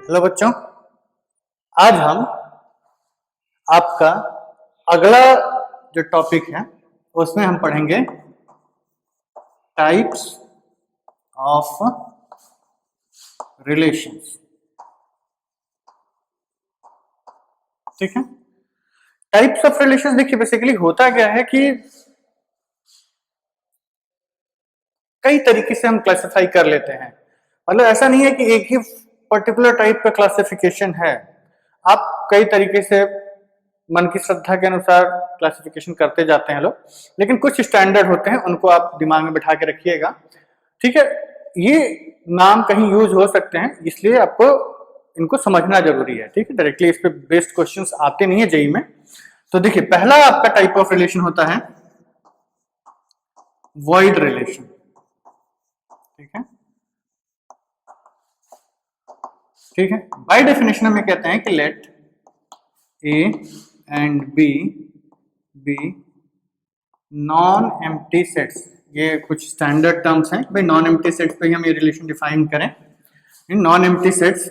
Hello बच्चों, आज हम आपका अगला जो टॉपिक है उसमें हम पढ़ेंगे टाइप्स ऑफ रिलेशंस। ठीक है, टाइप्स ऑफ रिलेशंस देखिए बेसिकली होता क्या है कि कई तरीके से हम क्लासिफाई कर लेते हैं। मतलब ऐसा नहीं है कि एक ही पर्टिकुलर टाइप का क्लासिफिकेशन है, आप कई तरीके से मन की श्रद्धा के अनुसार क्लासिफिकेशन करते जाते हैं लोग, लेकिन कुछ स्टैंडर्ड होते हैं, उनको आप दिमाग में बिठा के रखिएगा। ठीक है, ये नाम कहीं यूज हो सकते हैं, इसलिए आपको इनको समझना जरूरी है। ठीक है, डायरेक्टली इस पे बेस्ड क्वेश्चंस आते नहीं है जेईई में। तो देखिए, पहला आपका टाइप ऑफ रिलेशन होता है वॉइड रिलेशन। ठीक है, ठीक है, बाय डेफिनेशन में कहते हैं कि let A and B be non empty sets. ये कुछ स्टैंडर्ड टर्म्स हैं भाई, नॉन एम्प्टी सेट्स पे ही हम ये रिलेशन डिफाइन करें। In non empty sets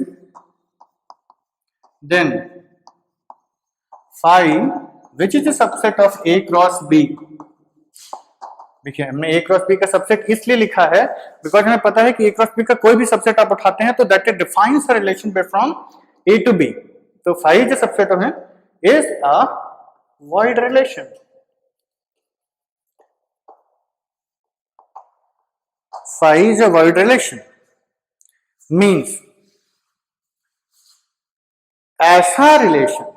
then phi which is a subset of A cross B. देखिए, हमने ए क्रॉस बी का सबसेट इसलिए लिखा है बिकॉज हमें पता है कि ए क्रॉस बी का कोई भी सबसेट आप उठाते हैं तो that it defines a relation from a to b. तो phi is a subset of him is a void relation. Phi is a void relation means ऐसा रिलेशन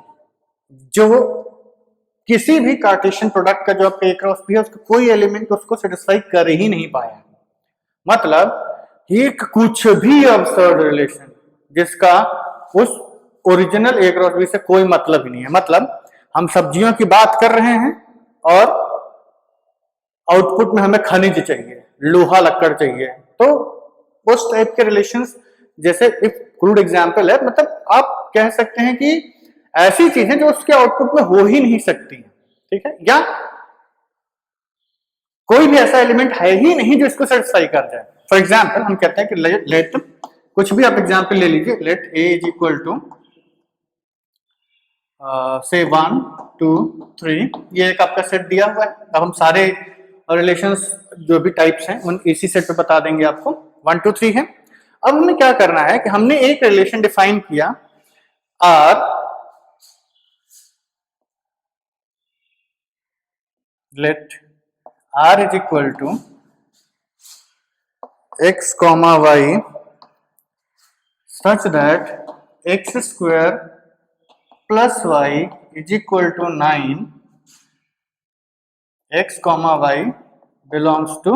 जो किसी भी कार्टेशियन प्रोडक्ट का जो आपका ए क्रॉस बी है उसका कोई एलिमेंट उसको सेटिस्फाई कर ही नहीं पाया। मतलब एक कुछ भी अबसर्ड रिलेशन जिसका उस ओरिजिनल ए क्रॉस बी से कोई मतलब ही नहीं है। मतलब हम सब्जियों की बात कर रहे हैं और आउटपुट में हमें खनिज चाहिए, लोहा लक्कड़ चाहिए, तो उस टाइप के रिलेशंस, जैसे एक क्रूड एग्जांपल है, मतलब आप कह सकते हैं कि ऐसी चीजें जो उसके आउटपुट में हो ही नहीं सकती हैं। ठीक है, या कोई भी ऐसा एलिमेंट है ही नहीं जो इसको सेटिस्फाई कर जाए। फॉर एग्जाम्पल हम कहते हैं कि लेट कुछ भी आप एग्जाम्पल ले लीजिए, let A is equal to से 1 2 3, ये एक आपका सेट दिया हुआ है। अब हम सारे रिलेशंस जो भी टाइप्स हैं उन इसी सेट पे बता देंगे आपको। 1 2 3 है। अब हमें क्या करना है कि हमने एक रिलेशन डिफाइन किया R let R is equal to x comma y such that x square plus y is equal to 9, x comma y belongs to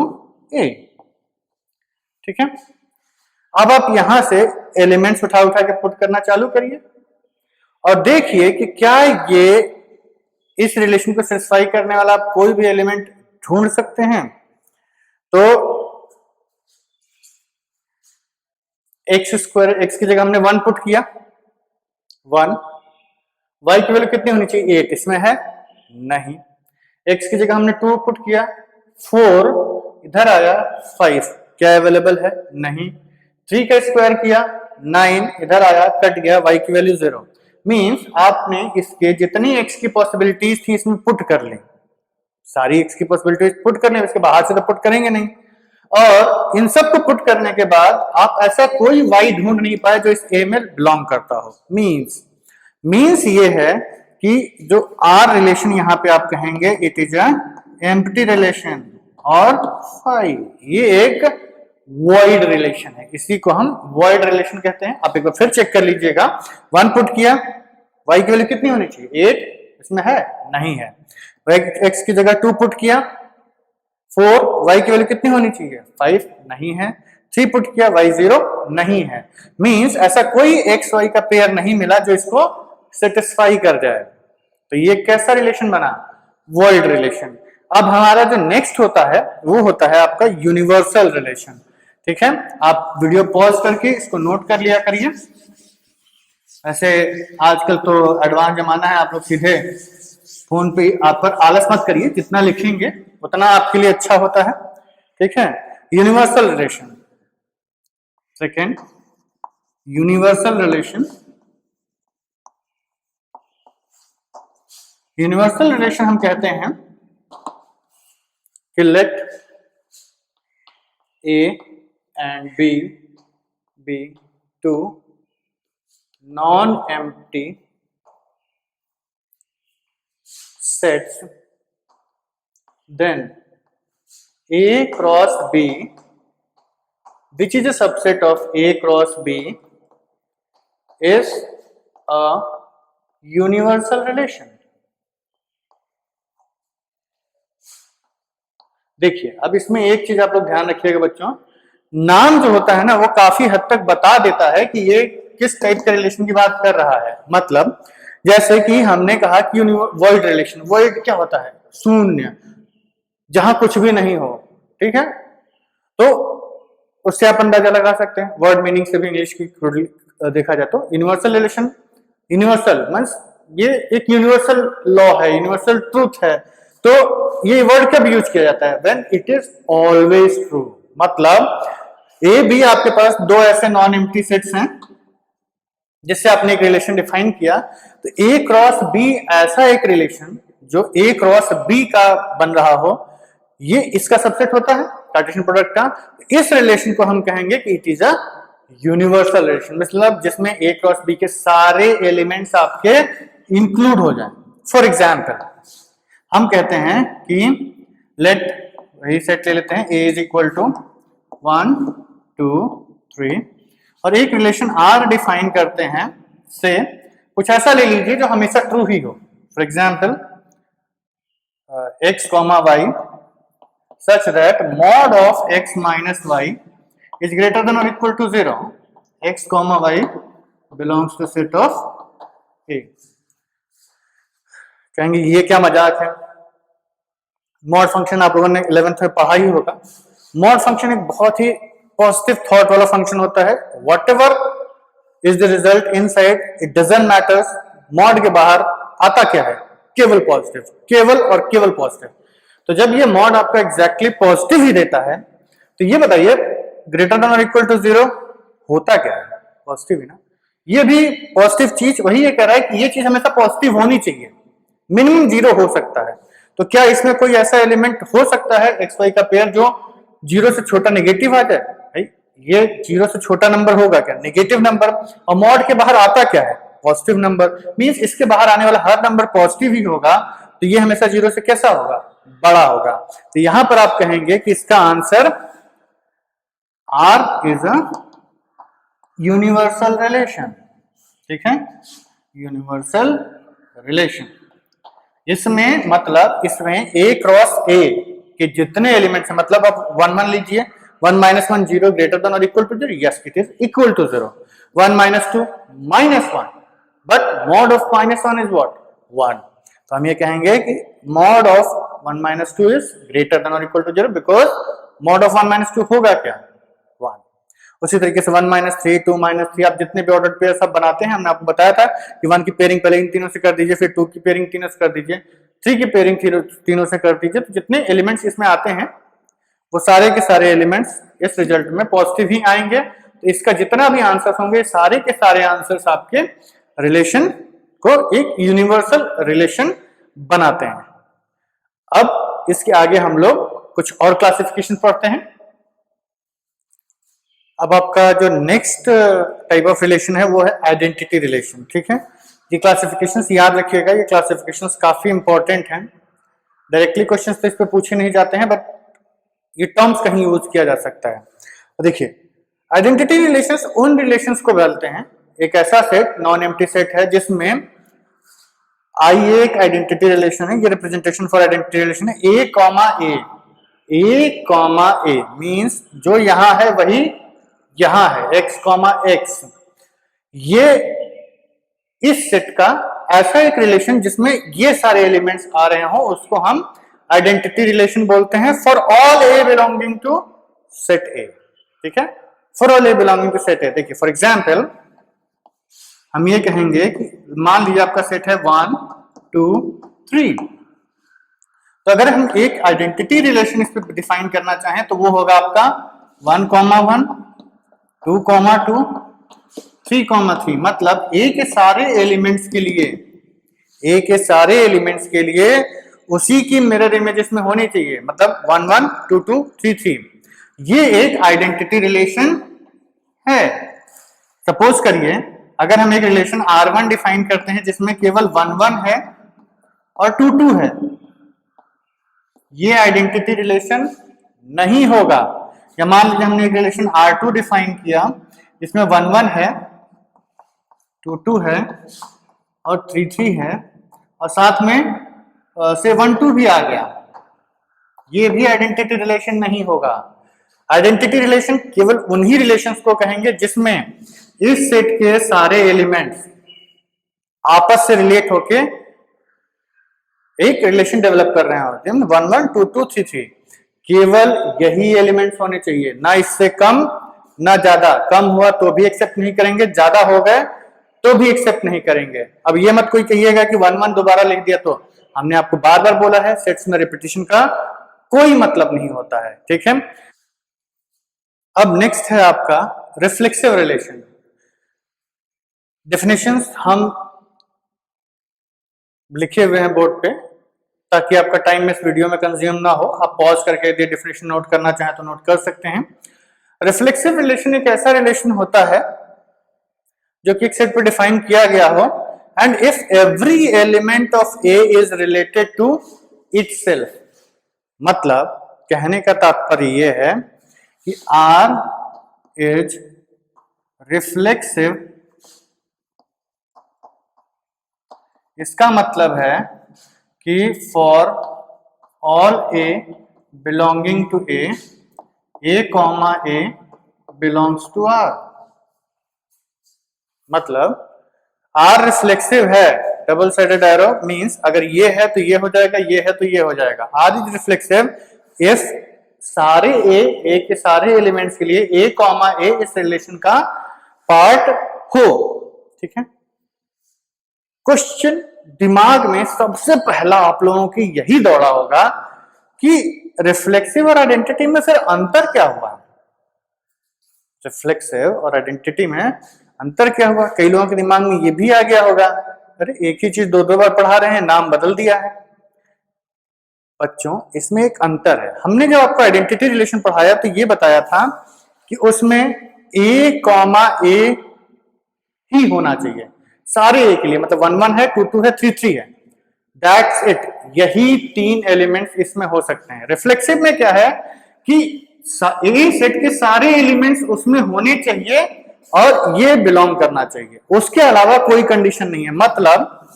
a. ठीक है, अब आप यहां से एलिमेंट्स उठा उठा के पुट करना चालू करिए और देखिए कि क्या ये इस रिलेशन को सेटिस्फाई करने वाला आप कोई भी एलिमेंट ढूंढ सकते हैं। तो एक्स स्क्वायर, एक्स की जगह हमने 1 पुट किया, 1, वाई की वैल्यू कितनी होनी चाहिए 8, इसमें है नहीं। एक्स की जगह हमने 2 पुट किया, 4, इधर आया 5, क्या अवेलेबल है नहीं। 3 का स्क्वायर किया 9, इधर आया कट गया, वाई की वैल्यू 0। मींस आपने इसके जितनी एक्स की पॉसिबिलिटीज थी इसमें पुट कर ली, सारी एक्स की पॉसिबिलिटीज पुट कर ली, इसके बाहर से तो पुट करेंगे नहीं। और इन सब को पुट करने के बाद आप ऐसा कोई वाई ढूंढ नहीं पाए जो इस ए में बिलोंग करता हो। मींस ये है कि जो आर रिलेशन यहां पे आप कहेंगे it is a empty relation, और फाई ये एक वॉइड रिलेशन है, इसी को हम वॉइड रिलेशन कहते हैं। आप एक बार फिर चेक कर लीजिएगा, 1 पुट किया, वाई की वैल्यू कितनी होनी चाहिए 8, इसमें है नहीं है। एक्स की जगह 2 पुट किया, 4, वाई की वैल्यू कितनी होनी चाहिए 5, नहीं है। 3 पुट किया, वाई 0 नहीं है। मींस ऐसा कोई एक्स वाई का पेयर नहीं मिला जो इसको सेटिस्फाई कर जाए। तो ये कैसा रिलेशन बना, वॉइड रिलेशन। अब हमारा जो नेक्स्ट होता है वो होता है आपका यूनिवर्सल रिलेशन। ठीक है, आप वीडियो पॉज करके इसको नोट कर लिया करिए। ऐसे आजकल तो एडवांस जमाना है, आप लोग सीधे फोन पे आप पर आलस मत करिए, जितना लिखेंगे उतना आपके लिए अच्छा होता है। ठीक है, universal relation. Second, universal relation, universal relation हम कहते हैं कि late A and B be two non-empty sets, then A cross B, which is a subset of A cross B, is a universal relation. देखिए, अब इसमें एक चीज आप लोग ध्यान रखिएगा बच्चों, नाम जो होता है ना वो काफी हद तक बता देता है कि ये किस टाइप के रिलेशन की बात कर रहा है। मतलब जैसे कि हमने कहा कि वॉइड रिलेशन, वॉइड क्या होता है? शून्य, जहां कुछ भी नहीं हो, ठीक है। तो उससे आप अंदाजा लगा सकते हैं, वर्ड मीनिंग से भी इंग्लिश की देखा जाए तो यूनिवर्सल रिलेशन, यूनिवर्सल मींस ये एक यूनिवर्सल लॉ है, यूनिवर्सल ट्रूथ है। तो ये वर्ड कब यूज किया जाता है? When it is always true. मतलब ए बी आपके पास दो ऐसे नॉन एम्प्टी सेट्स हैं जिससे आपने एक रिलेशन डिफाइन किया, तो ए क्रॉस बी ऐसा एक रिलेशन जो ए क्रॉस बी का बन रहा हो, ये इसका सबसेट होता है कार्टेशियन प्रोडक्ट का। इस रिलेशन को हम कहेंगे कि it is a universal relation, मतलब जिसमें ए क्रॉस बी के सारे एलिमेंट्स आपके इंक्लूड हो जाएं। फॉर एग्जाम्पल हम कहते हैं कि लेट, वही सेट ले लेते हैं, ए इज इक्वल टू 1 2 3 और एक रिलेशन आर डिफाइन करते हैं से कुछ ऐसा ले लीजिए जो हमेशा ट्रू ही हो। For example x comma Y such that mod of x minus y is greater than or equal to 0, x comma y belongs to set of A। कहेंगे ये क्या मजाक है? मॉड फंक्शन आप लोगों ने 11th में पढ़ा ही होगा। मॉड फंक्शन एक बहुत ही पॉजिटिव थॉट वाला फंक्शन होता है। Whatever is the result inside it doesn't matters, mod के बाहर आता क्या है? केवल पॉजिटिव, केवल और केवल पॉजिटिव। तो जब ये मॉड आपका एग्जैक्टली पॉजिटिव ही देता है, तो ये बताइए ग्रेटर देन और इक्वल टू 0 होता क्या है? पॉजिटिव ही ना। ये भी पॉजिटिव चीज वही ये कह रहा है कि ये चीज हमेशा पॉजिटिव होनी चाहिए, मिनिमम 0 हो सकता है। तो क्या इसमें कोई ऐसा एलिमेंट हो सकता है एक्स वाई का पेयर जो 0 से छोटा नेगेटिव आ जाए? भाई ये 0 से छोटा नंबर होगा क्या? Negative number. और मॉड के बाहर आता क्या है? Positive number. मींस इसके बाहर आने वाला हर नंबर पॉजिटिव ही होगा, तो ये हमेशा 0 से कैसा होगा? बड़ा होगा। तो यहां पर आप कहेंगे कि इसका answer R is a universal relation, ठीक है, यूनिवर्सल रिलेशन। इसमें मतलब इसमें A क्रॉस A के जितने एलिमेंट्स हैं, मतलब आप 1 1 लीजिए, 1 - 1 0 ग्रेटर देन और equal to 0, yes it is equal to 0। 1 - 2 -1, but mod of -1 is what? 1। तो हम ये कहेंगे कि mod of 1 - 2 is greater than और equal to 0 because mod of 1 - 2 होगा क्या? 1। उसी तरीके से 1 - 3 2 - 3 आप जितने भी ऑर्डर्ड पेयर सब बनाते हैं, हमने आपको बताया था कि 1 की पेयरिंग पहले इन तीनों से कर दीजिए, फिर 2 की पेयरिंग तीनों से कर दीजिए, 3 की पेयरिंग तीनों से कर दीजिए। तो जितने एलिमेंट्स इसमें आते हैं वो सारे के सारे एलिमेंट्स इस रिजल्ट में पॉजिटिव ही आएंगे। तो इसका जितना भी आंसर्स होंगे, सारे के सारे आंसर्स आपके रिलेशन को एक यूनिवर्सल रिलेशन बनाते हैं। अब इसके आगे हम लोग कुछ और क्लासिफिकेशन पढ़ते हैं। अब आपका जो नेक्स्ट टाइप ऑफ रिलेशन है वो है आइडेंटिटी रिलेशन, ठीक है। ये क्लासिफिकेशंस याद रखिएगा, ये क्लासिफिकेशंस काफी इंपॉर्टेंट हैं। डायरेक्टली क्वेश्चंस तो इस पे पूछे नहीं जाते हैं, बट ये टर्म्स कहीं यूज किया जा सकता है। तो देखिए, आइडेंटिटी रिलेशंस उन रिलेशंस को बोलते हैं, एक ऐसा सेट नॉन एम्प्टी सेट है जिसमें आई एक आइडेंटिटी रिलेशन है, ये रिप्रेजेंटेशन फॉर आइडेंटिटी रिलेशन है। ए कॉमा ए मींस जो यहां है वही यहां है, एक्स कॉमा एक्स। ये इस सेट का ऐसा एक रिलेशन जिसमें ये सारे एलिमेंट्स आ रहे हो, उसको हम आइडेंटिटी रिलेशन बोलते हैं for all A belonging to set A, ठीक है, for all A belonging to set A. देखिए फॉर एग्जाम्पल हम ये कहेंगे कि मान लीजिए आपका सेट है 1 2 3, तो अगर हम एक आइडेंटिटी रिलेशन इस पर डिफाइन करना चाहें तो वो होगा आपका 1 1 2 2 3,3 मतलब ए के सारे एलिमेंट्स के लिए, ए के सारे एलिमेंट्स के लिए उसी की मिरर इमेज इसमें होनी चाहिए, मतलब 1 1 2 2 3 3। ये एक आइडेंटिटी रिलेशन है। सपोज करिए अगर हम एक रिलेशन R1 डिफाइन करते हैं जिसमें केवल 1 1 है और 2 2 है, ये आइडेंटिटी रिलेशन नहीं होगा। या मान लीजिए हमने एक रिलेशन R2 डिफाइन किया जिसमें 1 1 है, 2 2 है और 3 3 है और साथ में से 1 2 भी आ गया, ये भी आइडेंटिटी रिलेशन नहीं होगा। आइडेंटिटी रिलेशन केवल उन्हीं रिलेशंस को कहेंगे जिसमें इस सेट के सारे एलिमेंट्स आपस से रिलेट होके एक रिलेशन डेवलप कर रहे होते हैं। 1 1 2 2 3 3 केवल यही एलिमेंट्स होने चाहिए, ना इससे कम ना ज्यादा। कम हुआ तो भी एक्सेप्ट नहीं करेंगे, ज्यादा हो गए तो भी एक्सेप्ट नहीं करेंगे। अब ये मत कोई कहिएगा कि 1 1 दोबारा लिख दिया, तो हमने आपको बार बार बोला है सेट्स में रिपीटिशन का कोई मतलब नहीं होता है, ठीक है। अब नेक्स्ट है आपका रिफ्लेक्सिव रिलेशन। डेफिनेशंस हम लिखे हुए हैं बोर्ड पे ताकि आपका टाइम में इस वीडियो में कंज्यूम ना हो। आप पॉज करके यदि डेफिनेशन नोट करना चाहें तो नोट कर सकते हैं। रिफ्लेक्सिव रिलेशन एक ऐसा रिलेशन होता है जो कि एक सेट पे डिफाइन किया गया हो, and if every element of A is related to itself. मतलब कहने का तात्पर्य यह है कि R इज रिफ्लेक्सिव। इसका मतलब है कि for all A belonging to A comma A belongs to R। मतलब R रिफ्लेक्सिव है, डबल साइडेड एरो मींस अगर ये है तो ये हो जाएगा, ये है तो ये हो जाएगा। R इज रिफ्लेक्सिव इफ सारे ए के सारे एलिमेंट्स के लिए ए कॉमा ए इस रिलेशन का पार्ट हो, ठीक है। क्वेश्चन दिमाग में सबसे पहला आप लोगों की यही दौड़ा होगा कि रिफ्लेक्सिव और आइडेंटिटी में फिर अंतर क्या हुआ। रिफ्लेक्सिव और आइडेंटिटी में अंतर क्या हुआ, कई लोगों के दिमाग में ये भी आ गया होगा, अरे एक ही चीज दो दो बार पढ़ा रहे हैं, नाम बदल दिया है। बच्चों इसमें एक अंतर है। हमने जब आपको आइडेंटिटी रिलेशन पढ़ाया तो ये बताया था कि उसमें ए कॉमा ए ही होना चाहिए सारे ए के लिए, मतलब 1 1 है, 2 2 है, 3 3 है, दैट्स इट। यही 3 एलिमेंट्स इसमें हो सकते हैं। रिफ्लेक्सिव में क्या है कि ए सेट के सारे एलिमेंट्स उसमें होने चाहिए और ये बिलोंग करना चाहिए, उसके अलावा कोई कंडीशन नहीं है। मतलब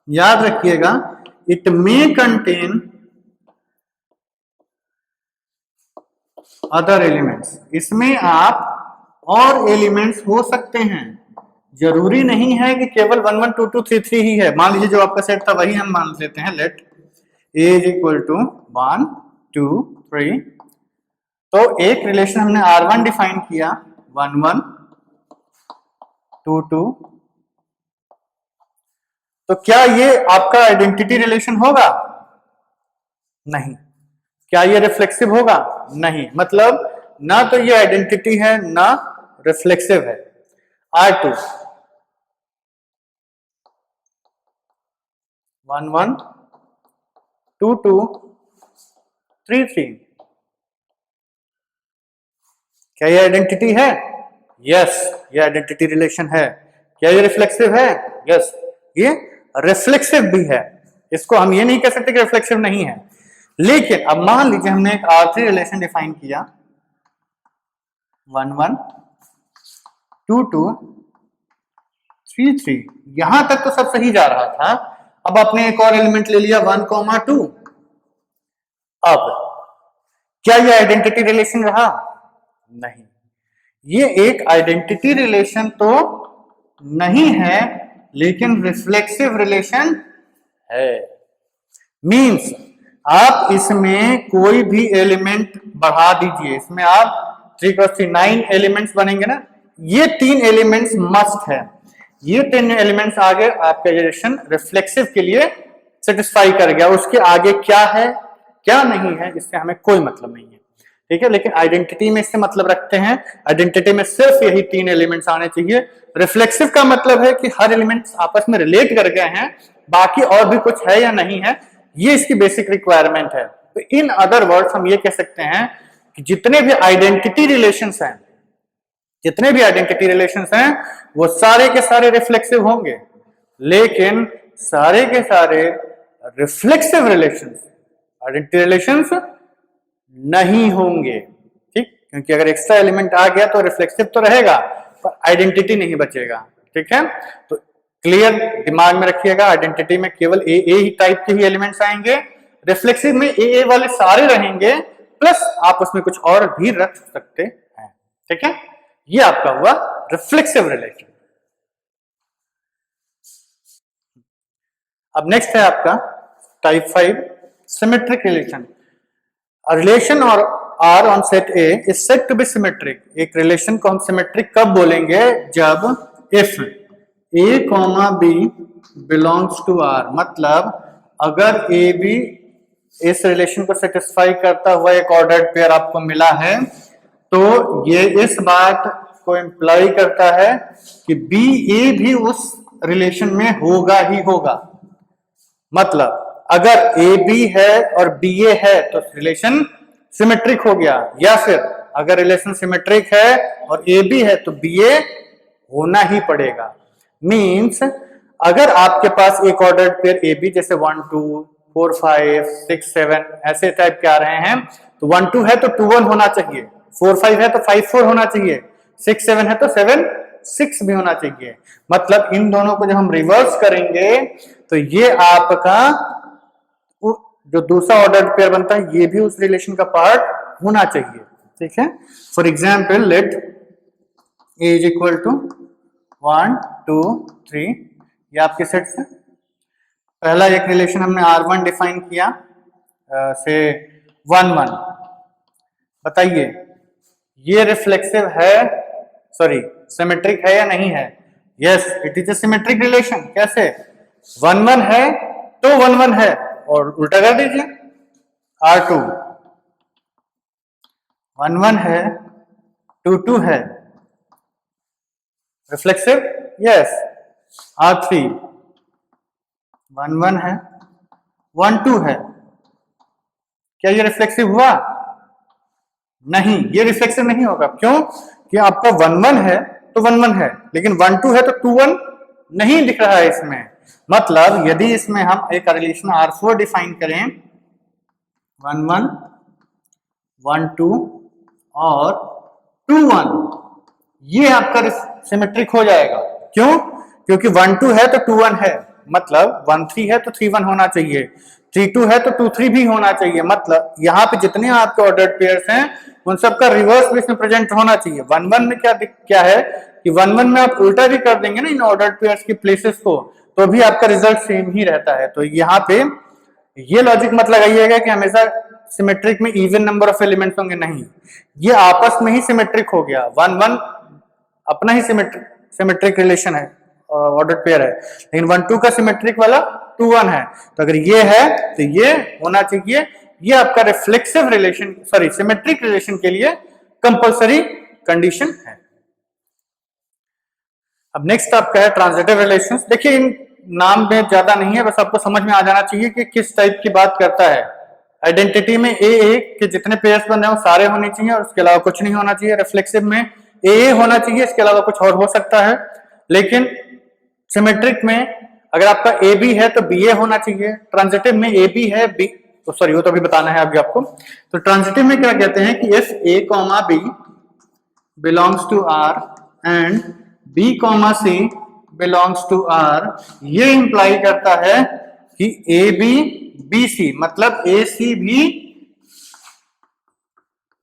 याद रखिएगा, it may contain other elements. इसमें आप और एलिमेंट्स हो सकते हैं, जरूरी नहीं है कि केवल 1 1 2 2 3 3 ही है। मान लीजिए जो आपका सेट था वही हम मान लेते हैं, let A is equal to 1 2 3। तो एक रिलेशन हमने R1 डिफाइन किया 1 1 2 2, तो क्या ये आपका आइडेंटिटी रिलेशन होगा? नहीं। क्या ये रिफ्लेक्सिव होगा? नहीं। मतलब ना तो ये आइडेंटिटी है ना रिफ्लेक्सिव है। R2 1 1 2 2 3 3, क्या ये आइडेंटिटी है? यस, ये आइडेंटिटी रिलेशन है। क्या ये रिफ्लेक्सिव है? यस, ये रिफ्लेक्सिव भी है। इसको हम ये नहीं कह सकते कि रिफ्लेक्सिव नहीं है। लेकिन अब मान लीजिए हमने एक R3 रिलेशन डिफाइन किया 1 1 2 2 3 3, यहां तक तो सब सही जा रहा था। अब आपने एक और एलिमेंट ले लिया 1 2। अब क्या ये आइडेंटिटी रिलेशन रहा? नहीं। ये एक आइडेंटिटी रिलेशन तो नहीं है, लेकिन रिफ्लेक्सिव रिलेशन है। मींस आप इसमें कोई भी एलिमेंट बढ़ा दीजिए, इसमें आप 3 × 3 9 एलिमेंट्स बनेंगे ना, ये 3 एलिमेंट्स मस्ट है। ये 3 एलिमेंट्स आगे आपका रिलेशन रिफ्लेक्सिव के लिए सेटिस्फाई कर गया। उसके आगे क्या है क्या नहीं है इससे हमें कोई मतलब नहीं है। ठीक है। लेकिन आइडेंटिटी में इससे मतलब रखते हैं, आइडेंटिटी में सिर्फ यही 3 एलिमेंट्स आने चाहिए। रिफ्लेक्सिव का मतलब है कि हर एलिमेंट्स आपस में रिलेट कर गए हैं, बाकी और भी कुछ है या नहीं है, ये इसकी बेसिक रिक्वायरमेंट है। तो इन अदर वर्ड्स हम ये कह सकते हैं कि जितने भी आइडेंटिटी रिलेशंस हैं, जितने भी आइडेंटिटी रिलेशंस हैं वो सारे के सारे रिफ्लेक्सिव होंगे, लेकिन सारे के सारे रिफ्लेक्सिव रिलेशंस आइडेंटिटी रिलेशंस नहीं होंगे। ठीक, क्योंकि अगर एक्स्ट्रा एलिमेंट आ गया तो रिफ्लेक्सिव तो रहेगा पर आइडेंटिटी नहीं बचेगा। ठीक है, तो क्लियर दिमाग में रखिएगा, आइडेंटिटी में केवल ए ही टाइप के ही एलिमेंट्स आएंगे, रिफ्लेक्सिव में ए वाले सारे रहेंगे, प्लस आप उसमें कुछ और भी रख सकते हैं। ठीक है, ये आपका हुआ रिफ्लेक्सिव रिलेशन। अब नेक्स्ट है आपका type 5 symmetric relation. A relation or R on set A is said to be symmetric। एक रिलेशन को हम सिमेट्रिक कब बोलेंगे? जब if A, B belongs to R, मतलब अगर A B इस रिलेशन को सेटिस्फाई करता हुआ एक ऑर्डर्ड पेयर आपको मिला है, तो ये इस बात को इंप्लाई करता है कि B A भी उस रिलेशन में होगा ही होगा। मतलब अगर ए बी है और बी ए है तो रिलेशन सिमेट्रिक हो गया, या फिर अगर रिलेशन सिमेट्रिक है और ए बी है तो बी ए होना ही पड़ेगा। मींस अगर आपके पास एक ऑर्डर्ड पेयर ए बी जैसे 1 2 4 5 6 7 ऐसे टाइप के आ रहे हैं, तो 1 2 है तो 2 1 होना चाहिए, 4 5 है तो 5 4 होना चाहिए, 6 7 है तो 7 6 भी होना चाहिए। मतलब इन दोनों को जब हम रिवर्स करेंगे तो ये आपका जो दूसरा ऑर्डर्ड पेयर बनता है ये भी उस रिलेशन का पार्ट होना चाहिए। ठीक है, for example let A is equal to 1 2 3, ये आपके सेट से पहला एक रिलेशन हमने R1 डिफाइन किया से 1 1। बताइए ये रिफ्लेक्सिव है, सॉरी सिमेट्रिक है या नहीं है? Yes, it is a symmetric relation. कैसे? 1 1 है तो 1 1 है, और उल्टा कर दीजिए R2 1 1 है 2 2 है, रिफ्लेक्सिव? यस। R3 1 1 है 1 2 है, क्या ये रिफ्लेक्सिव हुआ? नहीं, ये रिफ्लेक्सिव नहीं होगा। क्यों? कि आपका 1 1 है तो 1 1 है, लेकिन 1 2 है तो 2 1 नहीं दिख रहा है इसमें। मतलब यदि इसमें हम एक रिलेशन R4 डिफाइन करें 1 1 1 2 और 2 1, ये आपका सिमेट्रिक हो जाएगा। क्यों? क्योंकि 1 2 है तो 2 1 है, मतलब 1 3 है तो 3 1 होना चाहिए, 3 2 है तो 2 3 भी होना चाहिए। मतलब यहाँ पे जितने आपके ऑर्डर्ड पेयर्स हैं उन सबका रिवर्स भी इसमें प्रेजेंट होना चाहिए। 1 1 में क्या है कि 1 1 में आप उल्टा भी कर देंगे ना इन ऑर्डर्ड पेयर्स की प्लेसेस को, तो भी आपका रिजल्ट सेम ही रहता है। तो यहाँ पे ये लॉजिक मत लगाइएगा कि हमेशा सिमेट्रिक में इवन नंबर ऑफ एलिमेंट्स होंगे, नहीं, ये आपस में ही सिमेट्रिक हो गया। 1 1 अपना ही सिमेट्रिक रिलेशन है, ऑर्डर्ड पेयर है, लेकिन 1 2 का सिमेट्रिक वाला 2 1 है। तो अगर ये है तो ये होना चाहिए। ये आपका reflexive relation, sorry symmetric relation के लिए कंपल्सरी कंडीशन है। अब नेक्स्ट आपका है ट्रांजिटिव रिलेशंस। देखिए इन नाम में ज्यादा नहीं है, बस आपको समझ में आ जाना चाहिए कि किस टाइप की बात करता है। आइडेंटिटी में ए के जितने पेयर्स बन रहे हो सारे होने चाहिए और उसके अलावा कुछ नहीं होना चाहिए। रिफ्लेक्सिव में ए होना चाहिए, इसके अलावा कुछ और हो सकता है। लेकिन सिमेट्रिक में अगर आपका ए बी है तो बी ए होना चाहिए। ट्रांजिटिव में ए बी है, बी तो सॉरी वो तो अभी बताना है अभी आपको। तो ट्रांजिटिव में क्या कहते हैं कि if A comma B belongs to R and B comma C belongs to R, ये इंप्लाई करता है कि ए बी बी सी, मतलब ए सी भी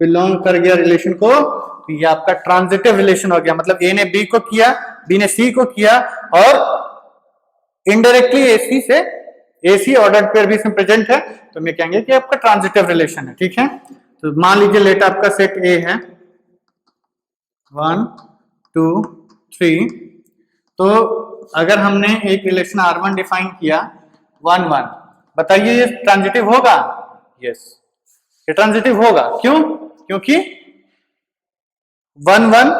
बिलोंग कर गया रिलेशन को, तो ये आपका ट्रांजिटिव रिलेशन हो गया। मतलब ए ने बी को किया, बी ने सी को किया, और इनडायरेक्टली एसी से एसी ऑर्डर्ड पेयर भी इसमें प्रेजेंट है, तो मैं कहेंगे कि आपका ट्रांजिटिव रिलेशन है। ठीक है, तो मान लीजिए लेट आपका सेट ए है 1 2 3, तो अगर हमने एक रिलेशन R1 डिफाइन किया 1 1, बताइए ये ट्रांजिटिव होगा? यस, ये ट्रांजिटिव होगा। क्यों? क्योंकि 1 1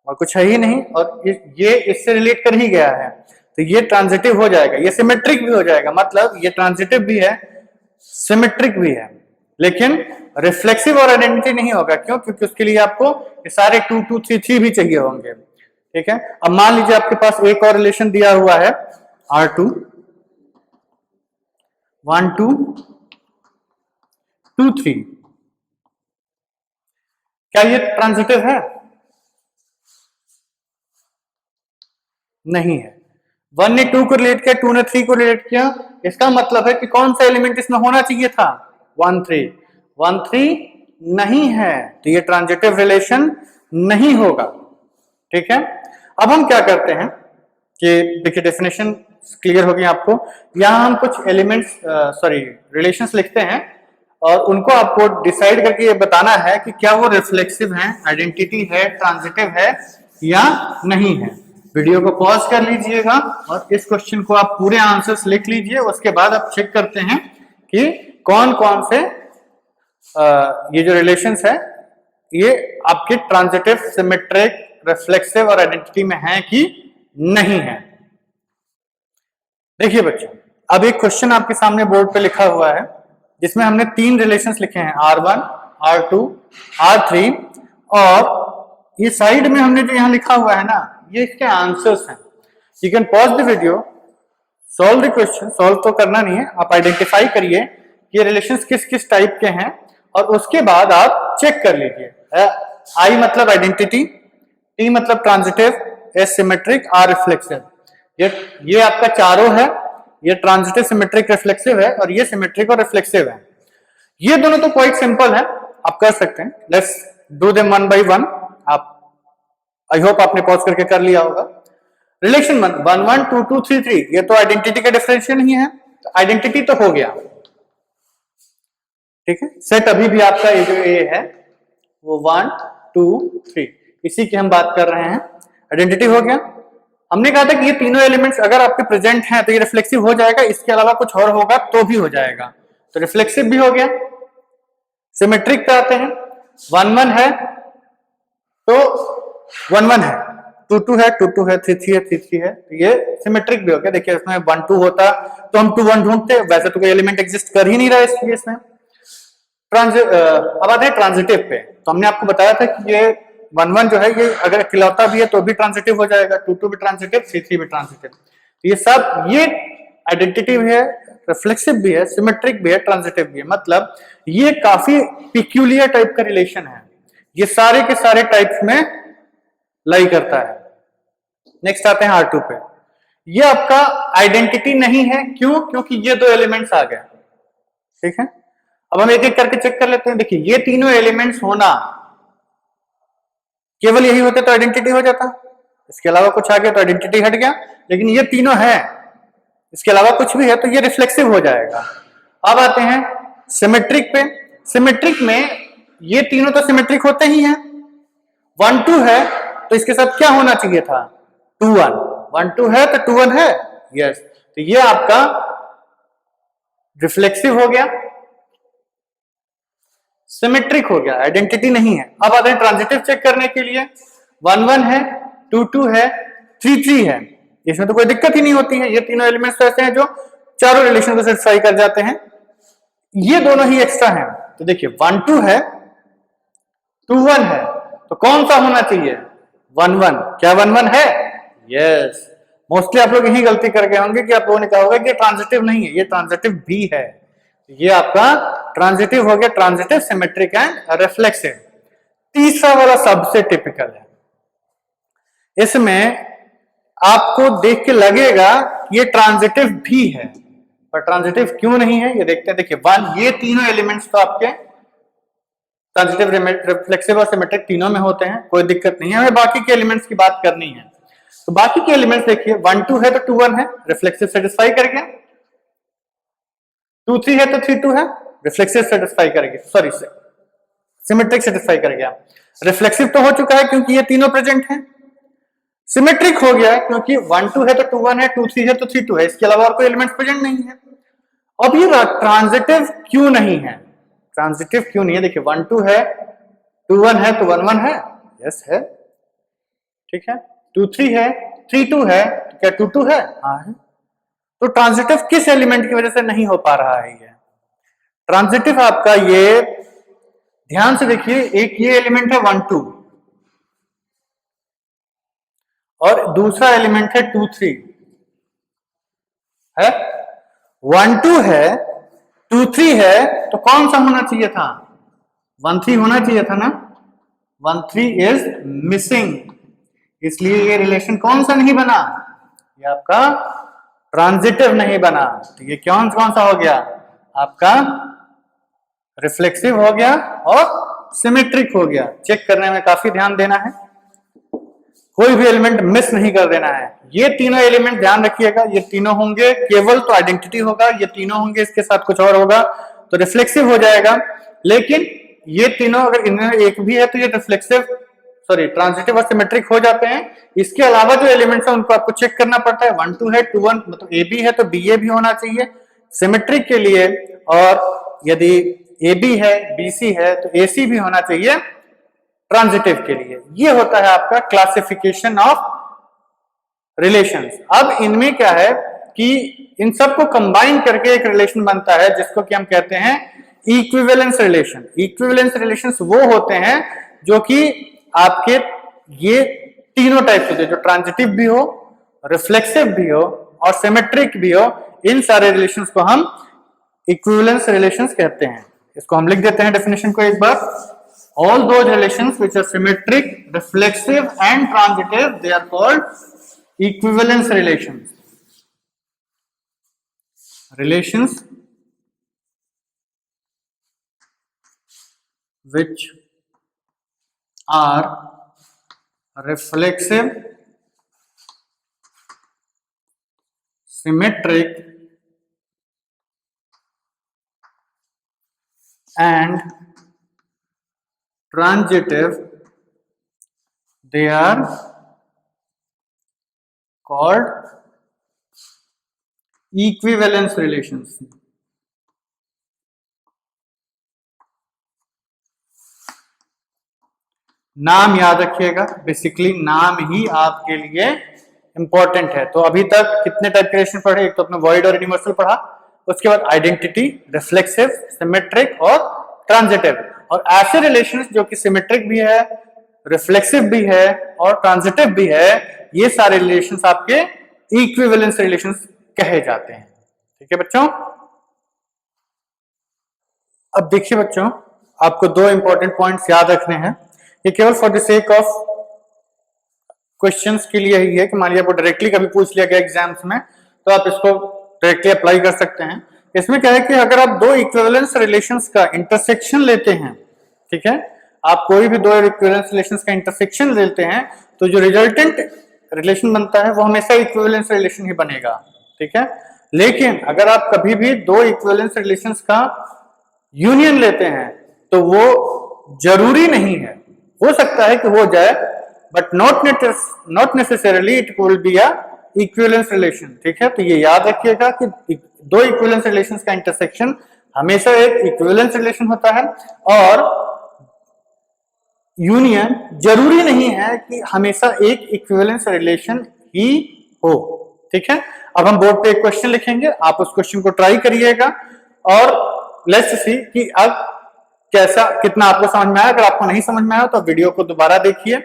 और कुछ है ही नहीं, और ये इससे रिलेट कर ही गया है, तो ये ट्रांजिटिव हो जाएगा, ये सिमेट्रिक भी हो जाएगा, मतलब ये ट्रांजिटिव भी है सिमेट्रिक भी है, लेकिन रिफ्लेक्सिव और आइडेंटिटी नहीं होगा। क्यों? क्योंकि उसके लिए आपको ये सारे 2 2 3 3 भी चाहिए होंगे। ठीक है, अब मान लीजिए आपके पास एक और रिलेशन दिया हुआ है R2 1 2 2 3, क्या ये ट्रांजिटिव है? नहीं है। 1 ने 2 को रिलेट किया, 2 ने 3 को रिलेट किया, इसका मतलब है कि कौन सा एलिमेंट इसमें होना चाहिए था? 1 3 1 3 नहीं है, तो ये ट्रांजिटिव रिलेशन नहीं होगा। ठीक है, अब हम क्या करते हैं कि देखिए डेफिनेशन क्लियर होगी आपको। यहां हम कुछ एलिमेंट्स रिलेशंस लिखते हैं और उनको आपको डिसाइड करके ये बताना है कि क्या वो रिफ्लेक्सिव है, आइडेंटिटी है, ट्रांजिटिव है या नहीं है। वीडियो को पॉज कर लीजिएगा और इस क्वेश्चन को आप पूरे आंसर्स लिख लीजिए, उसके बाद आप चेक करते हैं कि कौन कौन से ये जो रिलेशंस है ये आपके ट्रांजिटिव, सिमेट्रिक, रिफ्लेक्सिव और आइडेंटिटी में है कि नहीं है। देखिए बच्चों, अब एक क्वेश्चन आपके सामने बोर्ड पे लिखा हुआ है जिसमें हमने 3 रिलेशंस लिखे हैं, R1 R2 R3, और ये साइड में हमने जो यहां लिखा हुआ है ना, ये इसके आंसर्स हैं। You can pause the video, solve the question, solve तो करना नहीं है, आप आइडेंटिफाई करिए कि ये रिलेशंस किस किस टाइप के हैं और उसके बाद आप चेक कर लीजिए। आई मतलब आइडेंटिटी, टी मतलब transitive, S symmetric, R reflexive. ये आपका चारों है, ये ट्रांजिटिव, सिमेट्रिक, रिफ्लेक्सिव है और ये सिमेट्रिक और रिफ्लेक्सिव है। ये दोनों तो क्वाइट सिंपल है, आप कर सकते हैं। Let's do them one by one. आप आई होप आपने पॉज करके कर लिया होगा। रिलेशन 1 1 1 2 2 3 3, ये तो आइडेंटिटी का डिफरेंशियल ही है, तो आइडेंटिटी तो हो गया। ठीक है, सेट अभी भी आपका ये जो ए है वो 1 2 3, इसी की हम बात कर रहे हैं। आइडेंटिटी हो गया। हमने कहा था कि ये तीनों एलिमेंट्स अगर आपके प्रेजेंट हैं तो ये रिफ्लेक्सिव हो जाएगा, इसके अलावा कुछ और होगा तो भी हो जाएगा, तो रिफ्लेक्सिव भी हो गया। सिमेट्रिक पे आते हैं, 1 1 है तो 1 1 है, 2 2 है, 2 2 है, 3 3 है, 3 3 है, तो ये सिमेट्रिक भी हो गया। देखिए इसमें 1 2 होता तो हम 2 1 ढूंढते, वैसे तो कोई एलिमेंट एग्जिस्ट कर ही नहीं रहा है इस केस में। अब आते हैं ट्रांजिटिव पे, तो हमने आपको बताया था कि ये 1 1 जो है ये अगर इकलौता भी है तो भी ट्रांजिटिव हो जाएगा, 2 2 भी ट्रांजिटिव, 3 3 भी ट्रांजिटिव। तो ये सब ये आइडेंटिटी भी है, रिफ्लेक्सिव भी है, सिमेट्रिक भी है, ट्रांजिटिव भी है, मतलब ये काफी पिक्यूलियर टाइप का रिलेशन है, ये सारे के सारे टाइप्स में लाई करता है। नेक्स्ट आते हैं R2 पे, ये आपका आइडेंटिटी नहीं है। क्यों? क्योंकि ये दो एलिमेंट्स आ गए। ठीक है, अब हम एक एक करके चेक कर लेते हैं। देखिए ये तीनों एलिमेंट्स होना, केवल यही होते तो आइडेंटिटी हो जाता, इसके अलावा कुछ आ गया तो आइडेंटिटी हट गया, लेकिन ये तीनों है, इसके अलावा कुछ भी है तो ये रिफ्लेक्सिव हो जाएगा। अब आते हैं सिमेट्रिक पे। सिमेट्रिक में ये तीनों तो सिमेट्रिक होते ही हैं, 1 2 है तो इसके साथ क्या होना चाहिए था? 2 1, 1 2 है तो 2 1 है, यस, तो ये आपका रिफ्लेक्सिव हो गया, सिमेट्रिक हो गया, आइडेंटिटी नहीं है। अब आते हैं ट्रांजिटिव चेक करने के लिए, 1 1 है, 2 2 है, 3 3 है, इसमें तो कोई दिक्कत ही नहीं होती है, ये तीनों एलिमेंट्स तो ऐसे हैं जो चारों रिलेशन को सेटिस्फाई कर जाते हैं, ये दोनों ही एक्स्ट्रा हैं। तो देखिए 1 2 है, 2 1 है, तो कौन सा होना चाहिए? 1 1। क्या 1 1 है? यस। मोस्टली आप लोग यही गलती कर गए होंगे कि आप लोगों ने कहा होगा कि ये ट्रांजिटिव नहीं है, ये ट्रांजिटिव भी है। ये आपका ट्रांजिटिव हो गया, ट्रांजिटिव, सिमेट्रिक एंड रिफ्लेक्सिव। तीसरा वाला सबसे टिपिकल है, इसमें आपको देख के लगेगा ये ट्रांजिटिव भी है, पर ट्रांजिटिव क्यों नहीं है ये देखते हैं। देखिए 1, ये तीनों एलिमेंट्स तो आपके ट्रांजिटिव, रिफ्लेक्सिव और सिमेट्रिक तीनों में होते हैं, कोई दिक्कत नहीं है। हमें बाकी के एलिमेंट्स की बात करनी है, तो बाकी के एलिमेंट्स देखिए 1 2 है तो 2 1 है, रिफ्लेक्सिव सेटिस्फाई कर गया, 2 3 है तो 3 2 है, रिफ्लेक्सिव सेटिस्फाई कर गया, सॉरी सिमेट्रिक सेटिस्फाई कर गया। रिफ्लेक्सिव तो हो चुका है क्योंकि ये तीनों प्रेजेंट हैं। सिमेट्रिक हो गया क्योंकि 1 2 है तो 2 1 है, 2 3 है तो 3 2 है, इसके अलावा और कोई एलिमेंट्स प्रेजेंट नहीं है। अब ये ट्रांजिटिव क्यों नहीं है? ट्रांजिटिव क्यों नहीं है? देखिए 1 2 है, 2 1 है तो 1 1 है, यस है, ठीक है। 2 3 है, 3 2 है, तो क्या 2 2 है? हाँ है। तो ट्रांजिटिव किस एलिमेंट की वजह से नहीं हो पा रहा है? ये ट्रांजिटिव आपका, ये ध्यान से देखिए, एक ये एलिमेंट है 1 2 और दूसरा एलिमेंट है 2 3 है। 1 2 है, 2 3 है, तो कौन सा होना चाहिए था? 1 3 होना चाहिए था ना। 1 3 इज मिसिंग, इसलिए ये रिलेशन कौन सा नहीं बना? ये आपका ट्रांजिटिव नहीं बना। तो ये कौन सा हो गया? आपका रिफ्लेक्सिव हो गया और सिमेट्रिक हो गया। चेक करने में काफी ध्यान देना है, कोई भी एलिमेंट मिस नहीं कर देना है। ये तीनों एलिमेंट ध्यान रखिएगा, ये तीनों होंगे केवल तो आइडेंटिटी होगा, ये तीनों होंगे इसके साथ कुछ और होगा तो रिफ्लेक्सिव हो जाएगा। लेकिन ये तीनों अगर इनमें एक भी है तो ये रिफ्लेक्सिव सॉरी ट्रांजिटिव और सिमेट्रिक हो जाते हैं। इसके अलावा जो एलिमेंट्स हैं उनको आपको चेक करना पड़ता है। 1 2 है, 2 1 मतलब ए बी है तो बी ए भी होना चाहिए सिमेट्रिक के लिए, और यदि ए बी है बी सी है तो ए सी भी होना चाहिए ट्रांजिटिव के लिए। ये होता है आपका क्लासिफिकेशन ऑफ रिलेशंस। अब इनमें क्या है कि इन सबको कंबाइन करके एक रिलेशन बनता है जिसको कि हम कहते हैं इक्विवेलेंस रिलेशन। इक्विवेलेंस रिलेशंस वो होते हैं जो कि आपके ये तीनों टाइप के, जो ट्रांजिटिव भी हो, रिफ्लेक्सिव भी हो और सिमेट्रिक भी हो, इन सारे रिलेशंस को हम इक्विवेलेंस रिलेशंस कहते हैं। इसको हम लिख देते हैं डेफिनेशन को एक बार। All those relations which are symmetric, reflexive and transitive, they are called equivalence relations. Relations which are reflexive, symmetric and transitive, they are called equivalence relations. नाम याद रखिएगा, बेसिकली नाम ही आपके लिए इंपॉर्टेंट है। तो अभी तक कितने टाइप के रिलेशन पढ़े? एक तो अपने वॉइड और यूनिवर्सल पढ़ा, उसके बाद आइडेंटिटी, रिफ्लेक्सिव, सिमेट्रिक और ट्रांजिटिव। और ऐसे रिलेशंस जो कि सिमेट्रिक भी है, रिफ्लेक्सिव भी है और ट्रांजिटिव भी है, ये सारे रिलेशंस आपके इक्विवेलेंस रिलेशंस कहे जाते हैं। ठीक है बच्चों। अब देखिए बच्चों, आपको दो इंपॉर्टेंट पॉइंट्स याद रखने हैं। ये केवल for the sake of questions के लिए ही है कि मान लीजिए आपको डायरेक्टली कभी पूछ लिया गया एग्जाम्स में तो आप इसको डायरेक्टली अप्लाई कर सकते हैं। इसमें क्या है कि अगर आप दो इक्विवेलेंस रिलेशंस का इंटरसेक्शन लेते हैं, ठीक है, आप कोई भी दो इक्विवेलेंस रिलेशंस का इंटरसेक्शन लेते हैं तो जो रिजल्टेंट रिलेशन बनता है वो हमेशा इक्विवेलेंस रिलेशन ही बनेगा। ठीक है, लेकिन अगर आप कभी भी दो इक्विवेलेंस रिलेशंस का यूनियन लेते हैं तो वो जरूरी नहीं है, हो सकता है कि हो जाए, but not necessarily it will be a equivalence relation. ठीक है, तो ये याद रखिएगा कि दो इक्विवेलेंस रिलेशंस का इंटरसेक्शन हमेशा एक इक्विवेलेंस रिलेशन होता है और यूनियन जरूरी नहीं है कि हमेशा एक इक्विवेलेंस रिलेशन ही हो। ठीक है, अब हम बोर्ड पे एक क्वेश्चन लिखेंगे, आप उस क्वेश्चन को ट्राई करिएगा और लेट्स सी कि अब कैसा कितना आपको समझ में आया। अगर आपको नहीं समझ में आया तो वीडियो को दोबारा देखिए,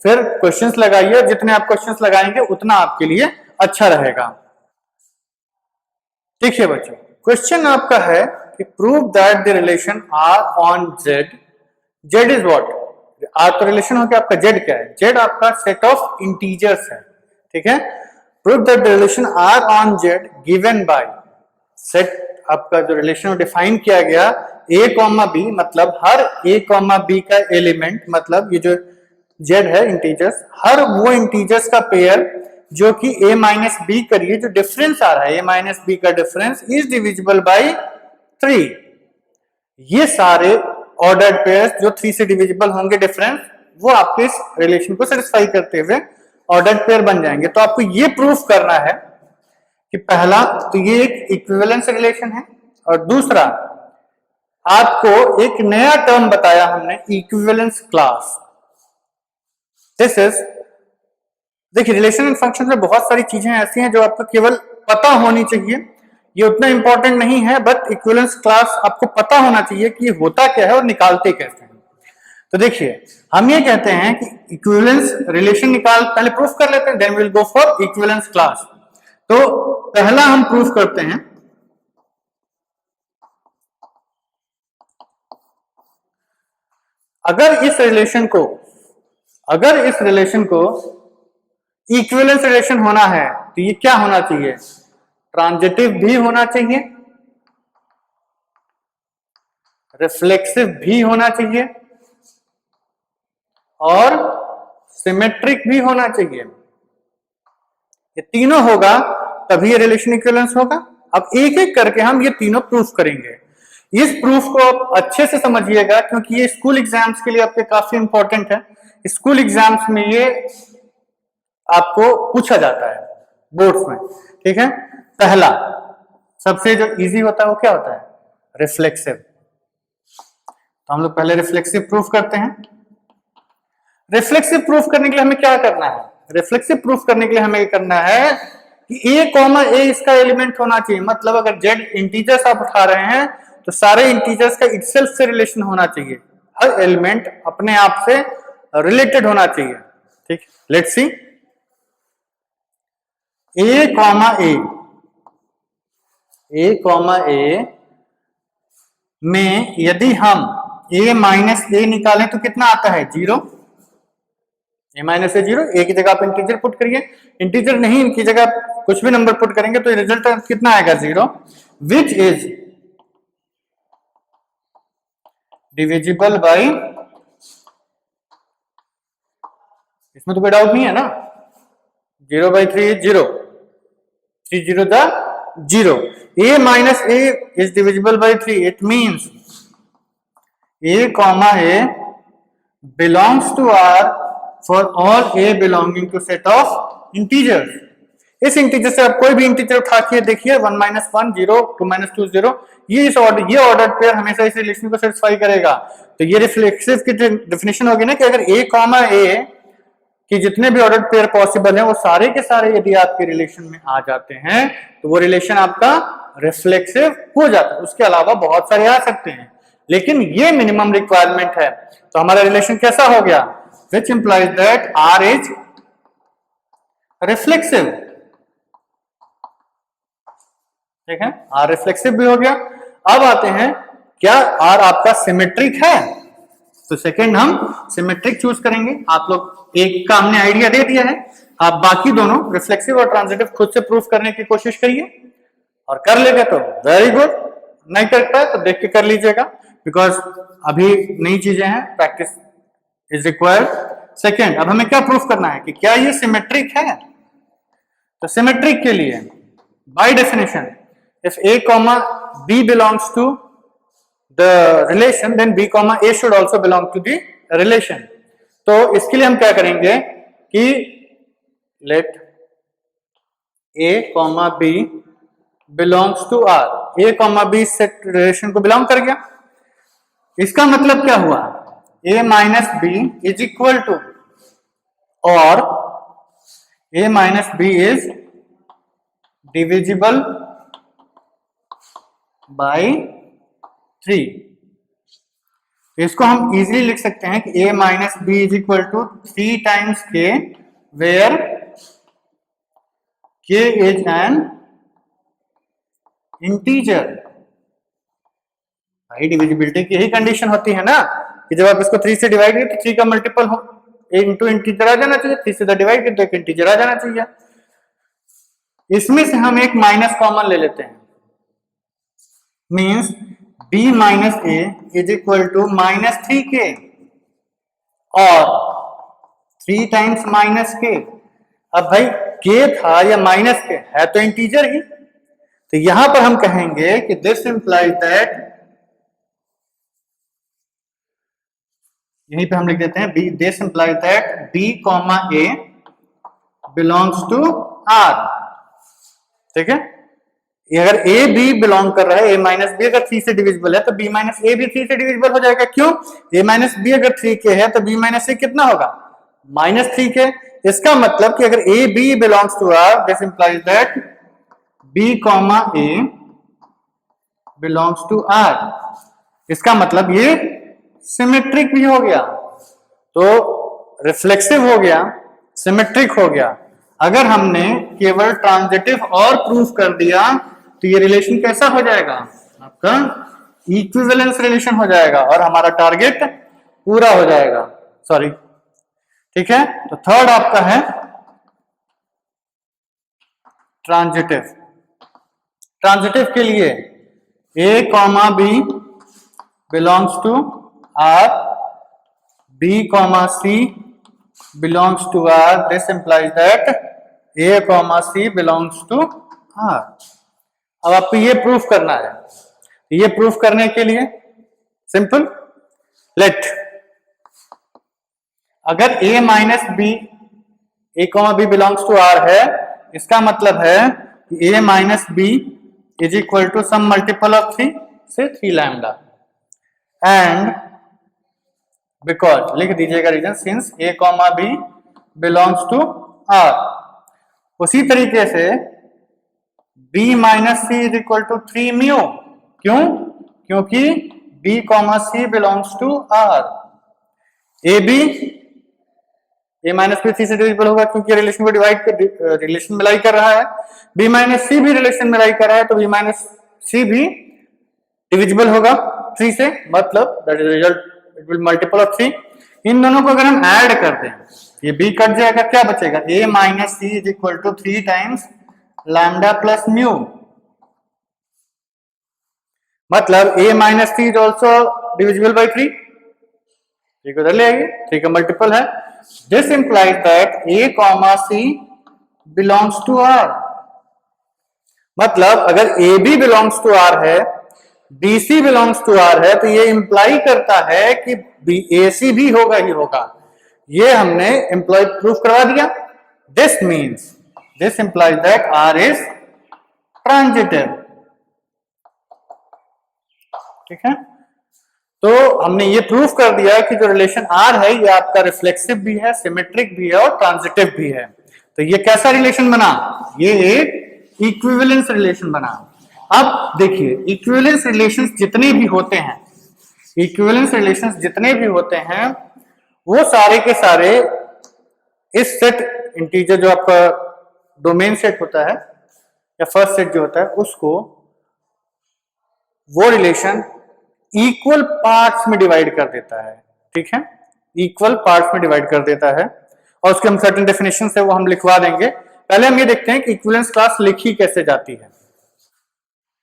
फिर क्वेश्चंस लगाइए। जितने आप क्वेश्चंस लगाएंगे उतना आपके लिए अच्छा रहेगा। देखिए बच्चों, क्वेश्चन आपका है कि prove that the relation R on Z, Z is what? R तो रिलेशन हो गया, आपका जेड क्या है? जेड आपका सेट ऑफ इंटीजर्स है। ठीक है, prove that the relation R on Z given by set, आपका जो रिलेशन डिफाइन किया गया a कॉमा बी, मतलब हर a कॉमा बी का एलिमेंट, मतलब ये जो z है इंटीजर्स, हर वो इंटीजर्स का पेयर जो कि a माइनस बी करिए जो डिफरेंस आ रहा है, a माइनस बी का डिफरेंस इज डिविजिबल बाय 3। ये सारे ऑर्डर्ड पेयर्स जो 3 से डिविजिबल होंगे डिफरेंस, वो आपके इस रिलेशन को सेटिस्फाई करते हुए ऑर्डर्ड पेयर बन जाएंगे। तो आपको ये प्रूफ करना है कि पहला तो ये एक इक्विवेलेंस रिलेशन है और दूसरा आपको एक नया टर्म बताया हमने, इक्विवेलेंस क्लास। दिस इज, देखिए रिलेशन एंड फंक्शन में बहुत सारी चीजें ऐसी हैं जो आपको केवल पता होनी चाहिए, ये उतना इंपॉर्टेंट नहीं है, बट इक्विवेलेंस क्लास आपको पता होना चाहिए कि होता क्या है और निकालते कैसे हैं। तो देखिए हम ये कहते हैं कि इक्विवेलेंस रिलेशन निकाल, पहले प्रूफ कर लेते हैं, then will go for equivalence class. तो पहला हम प्रूफ करते हैं, अगर इस रिलेशन को इक्विवेलेंस रिलेशन होना है तो ये क्या होना चाहिए, ट्रांजिटिव भी होना चाहिए, रिफ्लेक्सिव भी होना चाहिए और सिमेट्रिक भी होना चाहिए। ये तीनों होगा तभी ये रिलेशन इक्विवेलेंस होगा। अब एक एक करके हम ये तीनों प्रूफ करेंगे। इस प्रूफ को आप अच्छे से समझिएगा क्योंकि ये स्कूल एग्जाम्स के लिए आपके काफी इंपॉर्टेंट है। स्कूल एग्जाम्स में ये आपको पूछा जाता है बोर्ड्स में, ठीक है। पहला सबसे जो इजी होता है वो क्या होता है, रिफ्लेक्सिव। तो हम लोग पहले रिफ्लेक्सिव प्रूफ करते हैं। रिफ्लेक्सिव प्रूफ करने के लिए हमें क्या करना है, रिफ्लेक्सिव प्रूफ करने के लिए हमें करना है कि a कॉमा a इसका एलिमेंट होना चाहिए। मतलब अगर z इंटीजर्स आप उठा रहे हैं तो सारे इंटीजर्स का इटसेल्फ से रिलेशन होना चाहिए, हर एलिमेंट अपने आप से रिलेटेड होना चाहिए, ठीक। Let's see, a comma a में यदि हम a माइनस a निकालें तो कितना आता है, 0। a माइनस a 0, a की जगह आप इंटीजर पुट करिए, इंटीजर नहीं इनकी जगह कुछ भी नंबर पुट करेंगे तो रिजल्ट कितना आएगा, 0, विच इज डिविजिबल बाई, इसमें तो कोई डाउट नहीं है ना, 0/3 is 0, 3 0 the 0, a minus a is divisible by 3, it means a comma a belongs to R for all a belonging to set of integers। इस इंटीजर से आप कोई भी इंटीजर उठा के देखिए, 1 minus 1 0, 2 minus 2 0, ये ऑर्डर पेयर हमेशा इस रिलेशन को सेटिस्फाई करेगा। तो ये रिफ्लेक्सिव की डेफिनेशन होगी ना कि अगर a कॉमा a कि जितने भी ऑर्डर पेयर पॉसिबल हैं वो सारे के सारे यदि आपके रिलेशन में आ जाते हैं तो वो रिलेशन आपका रिफ्लेक्सिव हो जाता है। उसके अलावा बहुत सारे आ सकते हैं लेकिन ये मिनिमम रिक्वायरमेंट है। तो हमारा रिलेशन कैसा हो गया, which implies that R is reflexive, ठीक है, आर रिफ्लेक्सिव भी हो गया। अब आते हैं, क्या आर आपका सिमेट्रिक है, तो सेकंड हम सिमेट्रिक चूज करेंगे। आप लोग एक का हमने आइडिया दे दिया है, आप बाकी दोनों रिफ्लेक्सिव और ट्रांजिटिव खुद से प्रूफ करने की कोशिश करिए और कर लेंगे तो वेरी गुड, नहीं करता है तो देख के कर लीजिएगा बिकॉज अभी नई चीजें हैं, प्रैक्टिस इज रिक्वायर्ड। सेकेंड, अब हमें क्या प्रूफ करना है कि क्या ये सिमेट्रिक है। तो सिमेट्रिक के लिए by definition if a comma b belongs to the relation then b comma a should also belong to the relation। तो इसके लिए हम क्या करेंगे कि let a comma b belongs to r, a comma b set relation को belong कर गया। इसका मतलब क्या हुआ, a minus B is equal to, और a minus B is divisible by 3। इसको हम इजीली लिख सकते हैं कि a minus B is equal to 3 times k where k is an integer. भाई डिविजिबिलिटी की यही कंडीशन होती है ना कि जब आप इसको 3 से डिवाइड करें तो 3 का मल्टीपल हो, इंटू इंटीजर आ जाना चाहिए, 3 से डिवाइड करें तो एक इंटीजर आ जाना चाहिए। इसमें से हम एक माइनस कॉमन ले लेते हैं, means b minus a is equal to minus 3k और 3 टाइम्स माइनस k। अब भाई k था या माइनस k है तो इंटीजर ही, तो यहां पर हम कहेंगे कि दिस इंप्लाइज दैट, यहीं पे हम लिख देते हैं b, this implies that b comma a belongs to r, ठीक है। अगर ए बी बिलोंग कर रहा है, ए माइनस बी अगर 3 से डिविजिबल है तो बी माइनस ए भी 3 से डिविजिबल हो जाएगा। क्यों? ए माइनस बी अगर 3 के है तो बी माइनस ए कितना होगा? -3 के। इसका मतलब कि अगर A B belongs to R, this implies that B comma A belongs to R. इसका मतलब ये सिमेट्रिक भी हो गया, तो रिफ्लेक्सिव हो गया, सिमेट्रिक हो गया। अगर हमने केवल ट्रांजिटिव और प्रूफ कर दिया तो ये रिलेशन कैसा हो जाएगा? आपका इक्विवेलेंस रिलेशन हो जाएगा और हमारा टारगेट पूरा हो जाएगा। सॉरी, ठीक है। तो थर्ड आपका है ट्रांजिटिव। ट्रांजिटिव के लिए a comma B belongs to R, b comma C belongs to R, this implies that a comma C belongs to R. अब आपको ये प्रूफ करना है। ये प्रूफ करने के लिए सिंपल, लेट अगर a minus B, A comma B belongs to R है, इसका मतलब है कि a minus B is equal to some multiple of 3 से 3 लैम्डा, एंड बिकॉज, लिख दीजिएगा reason, since a comma B belongs to R. उसी तरीके से b minus C is equal to 3 mu. क्यों? क्योंकि b कॉमा सी belongs to R. A B, A minus B 3 से डिविजिबल होगा क्योंकि रिलेशन को डिवाइड कर, रिलेशन मिलाई कर रहा है। बी माइनस सी भी रिलेशन मिलाई कर रहा है तो बी माइनस सी भी डिविजिबल होगा 3 से, मतलब that is result, it will multiple of 3। इन दोनों को अगर हम ऐड कर दें, ये बी कट जाएगा, क्या बचेगा? a minus C is equal to 3 times lambda plus mu, मतलब a minus C is also divisible by 3। ठीक उधर ले आइए, 3 का मल्टीपल है। This implies that a comma C belongs to R. मतलब अगर A B belongs to R है, b c belongs to R है, तो ये इंप्लाई करता है कि ए सी भी होगा ही होगा। ये हमने एम्प्लॉय प्रूफ करवा दिया। This means, this implies that R is transitive. ठीक है, तो हमने ये प्रूफ कर दिया कि जो रिलेशन आर है ये आपका रिफ्लेक्सिव भी है, सिमेट्रिक भी है और ट्रांजिटिव भी है। तो ये कैसा रिलेशन बना? ये एक इक्विवेलेंस रिलेशन बना। अब देखिए, इक्विवेलेंस रिलेशंस जितने भी होते हैं, इक्विवेलेंस रिलेशंस जितने भी होते हैं, वो सारे के सारे इस सेट इंटीजर जो आपका डोमेन सेट होता है या फर्स्ट सेट जो होता है, उसको वो रिलेशन इक्वल पार्ट्स में डिवाइड कर देता है। ठीक है, इक्वल पार्ट्स में डिवाइड कर देता है और उसके हम सर्टेन डेफिनेशन है वो हम लिखवा देंगे। पहले हम ये देखते हैं कि इक्विवेलेंस क्लास लिखी कैसे जाती है।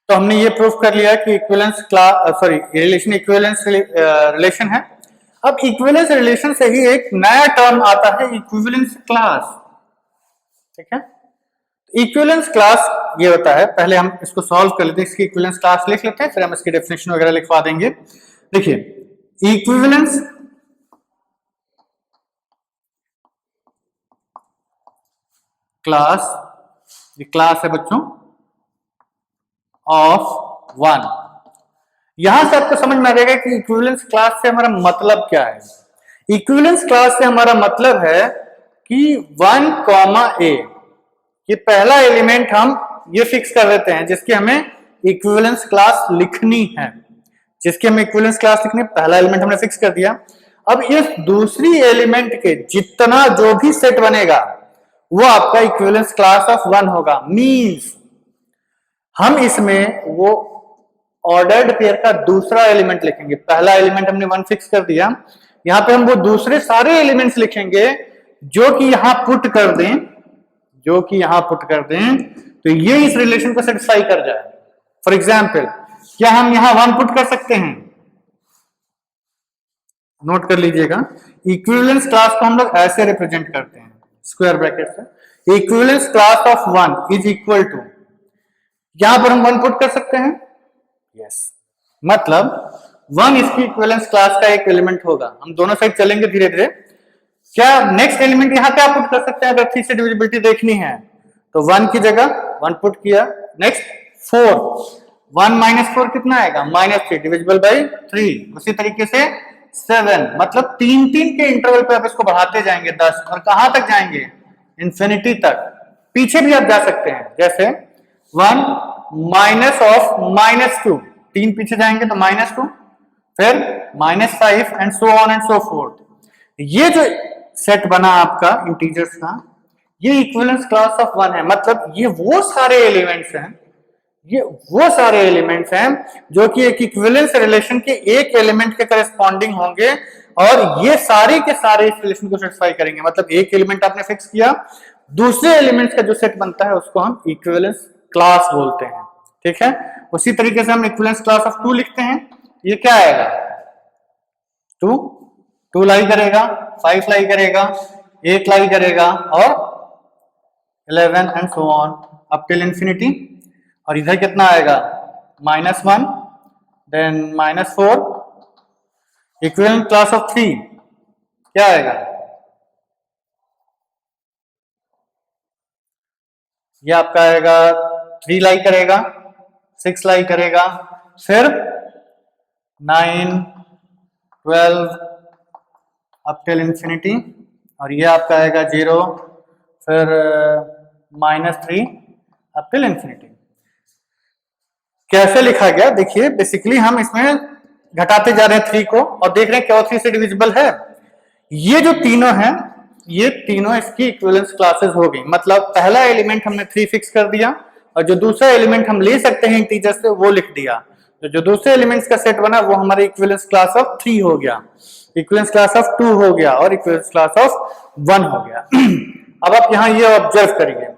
तो हमने ये प्रूफ कर लिया कि equivalence class, sorry, relation equivalence relation है। अब इक्विवेलेंस रिलेशन से ही एक नया टर्म आता है, इक्विवेलेंस क्लास। ठीक है, इक्विवेलेंस क्लास ये होता है, पहले हम इसको सॉल्व कर लेते हैं, इसकी इक्विवेलेंस क्लास लिख लेते हैं, फिर हम इसकी डेफिनेशन वगैरह लिखवा देंगे। देखिए, इक्विवेलेंस क्लास, ये क्लास है बच्चों ऑफ 1। यहां से आपको समझ में आ जाएगा कि इक्विवेलेंस क्लास से हमारा मतलब क्या है। इक्विवेलेंस क्लास से हमारा मतलब है कि 1 कॉमा ए, ये पहला एलिमेंट हम ये फिक्स कर देते हैं जिसकी हमें इक्विवेलेंस क्लास लिखनी है, जिसकी हमें इक्विवेलेंस क्लास लिखनी है, पहला एलिमेंट हमने फिक्स कर दिया। अब इस दूसरी एलिमेंट के जितना जो भी सेट बनेगा वो आपका इक्विवेलेंस क्लास ऑफ 1 होगा। मींस हम इसमें वो ऑर्डर्ड पेयर का दूसरा एलिमेंट लिखेंगे। पहला एलिमेंट हमने 1 फिक्स कर दिया, यहां पे हम वो दूसरे सारे एलिमेंट्स लिखेंगे जो कि यहां पुट कर दें, जो कि यहां पुट कर दें तो ये इस रिलेशन को सेटिस्फाई कर जाए। फॉर एग्जाम्पल, क्या हम यहां 1 पुट कर सकते हैं? नोट कर लीजिएगा, इक्विवेलेंस क्लास को हम लोग ऐसे रिप्रेजेंट करते हैं, स्क्वायर ब्रैकेट से। Equivalence class of 1 is equal to, यहां पर हम 1 पुट कर सकते हैं। यस, मतलब 1 इसकी इक्विवेलेंस क्लास का एक एलिमेंट होगा। हम दोनों साइड चलेंगे धीरे धीरे। क्या नेक्स्ट एलिमेंट यहां क्या पुट कर सकते हैं? अगर 3 से डिविजिबिलिटी देखनी है तो 1 की जगह 1 पुट किया। नेक्स्ट 4, 1 माइनस 4 कितना आएगा -3 डिविजिबल बाई 3। उसी तरीके से 7, मतलब 3 के इंटरवल पे आप इसको बढ़ाते जाएंगे 10, और कहां तक जाएंगे, इंफिनिटी तक। पीछे भी आप जा सकते हैं, जैसे 1 माइनस ऑफ -2, 3 पीछे जाएंगे तो -2, फिर -5 and so on and so fourth. ये जो सेट बना आपका इंटीजर्स का, ये इक्विवेलेंस क्लास ऑफ 1 है। मतलब ये वो सारे एलिमेंट्स हैं, ये वो सारे एलिमेंट्स हैं जो कि एक इक्विवेलेंस रिलेशन के एक एलिमेंट के करस्पॉन्डिंग होंगे, और ये सारे के सारे इस रिलेशन को सेटिस्फाई करेंगे। मतलब एक एलिमेंट आपने फिक्स किया, दूसरे एलिमेंट्स का जो सेट बनता है उसको हम इक्विवेलेंस क्लास बोलते हैं। ठीक है, उसी तरीके से हम इक्विवेलेंस क्लास ऑफ 2 लिखते हैं। ये क्या आएगा, 2 लाई करेगा, 5 लाई करेगा, 8 लाई करेगा, और 11 and so on up till infinity. और इधर कितना आएगा, -1 देन -4। इक्विवेलेंट क्लास ऑफ 3 क्या आएगा, ये आपका आएगा 3 लाई करेगा, 6 लाई करेगा, फिर 9, 12 अप टिल इंफिनिटी, और ये आपका आएगा 0, फिर -3 अप टिल इंफिनिटी। कैसे लिखा गया देखिए, बेसिकली हम इसमें घटाते जा रहे हैं 3 को, और देख रहे हैं क्या 3 से डिविजिबल है। ये जो तीनों हैं, ये तीनों इसकी इक्विवेलेंस क्लासेस हो गई। मतलब पहला एलिमेंट हमने 3 फिक्स कर दिया, और जो दूसरा एलिमेंट हम ले सकते हैं इंटीजर से वो लिख दिया। तो जो दूसरे एलिमेंट्स का सेट बना वो हमारे इक्विवेलेंस क्लास ऑफ 3 हो गया, इक्विवेलेंस क्लास ऑफ 2 हो गया, और इक्विवेलेंस क्लास ऑफ 1 हो गया। अब आप यहां ये ऑब्जर्व करिए,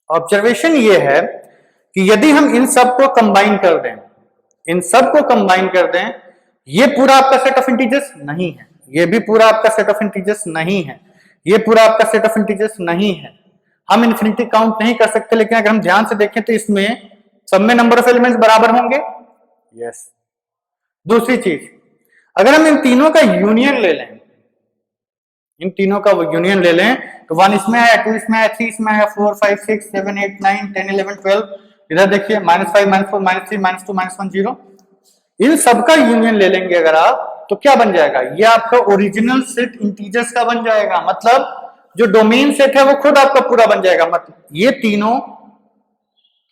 ऑब्जर्वेशन ये है कि यदि हम इन सब को कंबाइन कर दें, इन सब को कंबाइन कर दें, ये पूरा आपका सेट ऑफ इंटीजर्स नहीं है, ये भी पूरा आपका सेट ऑफ इंटीजर्स नहीं है, ये पूरा आपका सेट ऑफ इंटीजर्स नहीं है। हम इन्फिनिटी काउंट नहीं कर सकते, लेकिन अगर हम ध्यान से देखें तो इसमें सब में नंबर ऑफ एलिमेंट्स बराबर होंगे। यस। दूसरी चीज, अगर हम इन तीनों का यूनियन ले लें, इन तीनों का यूनियन ले लें, तो 1 इसमें है, 2 इसमें है, 3 इसमें है, 4 5 6 7 8 9 10 11 12, इधर देखिए -5 -4 -3 -2 -1 0। इन सबका यूनियन ले लेंगे अगर आप, तो क्या बन जाएगा, ये आपका ओरिजिनल सेट इंटीजर्स का बन जाएगा। मतलब जो डोमेन सेट है वो खुद आपका पूरा बन जाएगा। मतलब ये तीनों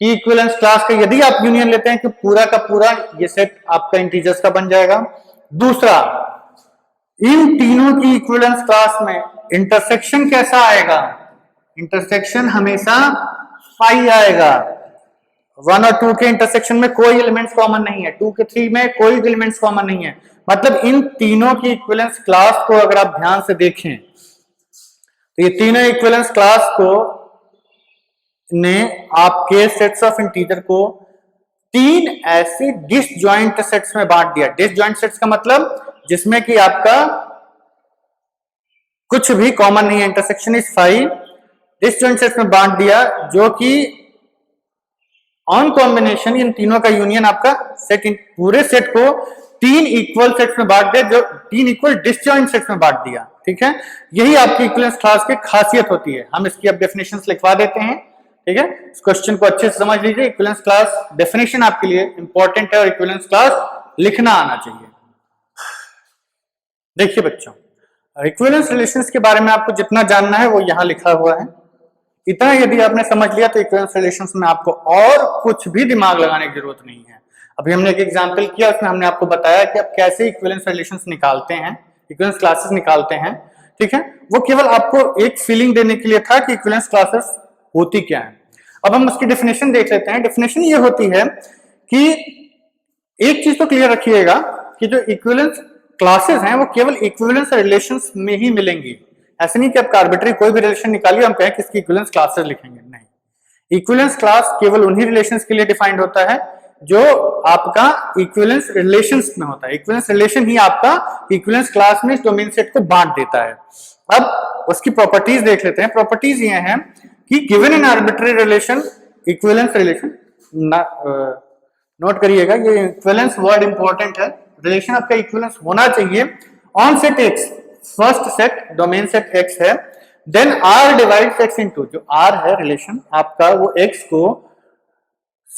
की इक्विवेलेंस क्लास का यदि आप यूनियन लेते हैं कि पूरा का पूरा ये सेट आपका इंटीजर्स का बन जाएगा। दूसरा, इन तीनों की इक्विवेलेंस क्लास में इंटरसेक्शन कैसा आएगा, इंटरसेक्शन हमेशा फाई आएगा। 1 और 2 के इंटरसेक्शन में कोई एलिमेंट्स कॉमन नहीं है, 2 के 3 में कोई एलिमेंट्स कॉमन नहीं है। मतलब इन तीनों की इक्विवेलेंस क्लास को अगर आप ध्यान से देखें तो ये तीनों इक्विवेलेंस क्लास को ने आपके सेट्स ऑफ इंटीजर को 3 ऐसे डिसजॉइंट सेट्स में बांट दिया। डिसजॉइंट सेट्स का मतलब जिसमें कि आपका कुछ भी कॉमन नहीं है, इंटरसेक्शन इज 5, डिसजॉइंट सेट्स में बांट दिया, जो कि ऑन कॉम्बिनेशन इन तीनों का यूनियन आपका सेट, पूरे सेट को 3 इक्वल सेट्स में बांट दिया, जो 3 इक्वल डिसजॉइंट सेट्स में बांट दिया। ठीक है, यही आपकी इक्विवेलेंस क्लास की खासियत होती है। हम इसकी अब डेफिनेशंस लिखवा देते हैं। ठीक है, इस क्वेश्चन को अच्छे से समझ लीजिए। इक्विवेलेंस क्लास डेफिनेशन आपके लिए इंपॉर्टेंट है, और इक्विवेलेंस क्लास लिखना आना चाहिए। देखिए बच्चों, इक्विवेलेंस रिलेशंस के बारे में आपको जितना जानना है वो यहां लिखा हुआ है। इतना यदि आपने समझ लिया तो इक्विवेलेंस रिलेशंस में आपको और कुछ भी दिमाग लगाने की जरूरत नहीं है। अभी हमने एक एग्जांपल किया, उसमें हमने आपको बताया कि आप कैसे इक्विवेलेंस रिलेशंस निकालते हैं, इक्विवेलेंस क्लासेस निकालते हैं। ठीक है, वो केवल आपको एक फीलिंग देने के लिए था कि इक्विवेलेंस क्लासेस होती क्या है। अब हम उसकी डेफिनेशन देख लेते हैं। डेफिनेशन ये होती है कि एक चीज तो क्लियर रखिएगा कि जो इक्विवेलेंस क्लासेस हैं वो केवल इक्विवेलेंस रिलेशंस में ही मिलेंगी। ऐसे नहीं कि आप आर्बिट्री कोई भी रिलेशन निकालिए हम कहें किसकी इक्विवेलेंस क्लासेस लिखेंगे, नहीं। इक्विवेलेंस क्लास केवल उन्हीं रिलेशंस के लिए डिफाइंड होता है जो आपका इक्विवेलेंस रिलेशंस में होता है। इक्विवेलेंस रिलेशन ही आपका इक्विवेलेंस क्लास में इस डोमेन सेट को बांट देता है। अब उसकी प्रॉपर्टीज देख लेते हैं। प्रॉपर्टीज ये हैं कि given in arbitrary relation, equivalence relation, note करिएगा ये इक्विवेलेंस वर्ड इंपॉर्टेंट है। रिलेशन आपका इक्विवेलेंस होना चाहिए on set x, first set domain set x है, then R divides x into, जो आर है रिलेशन आपका वो एक्स को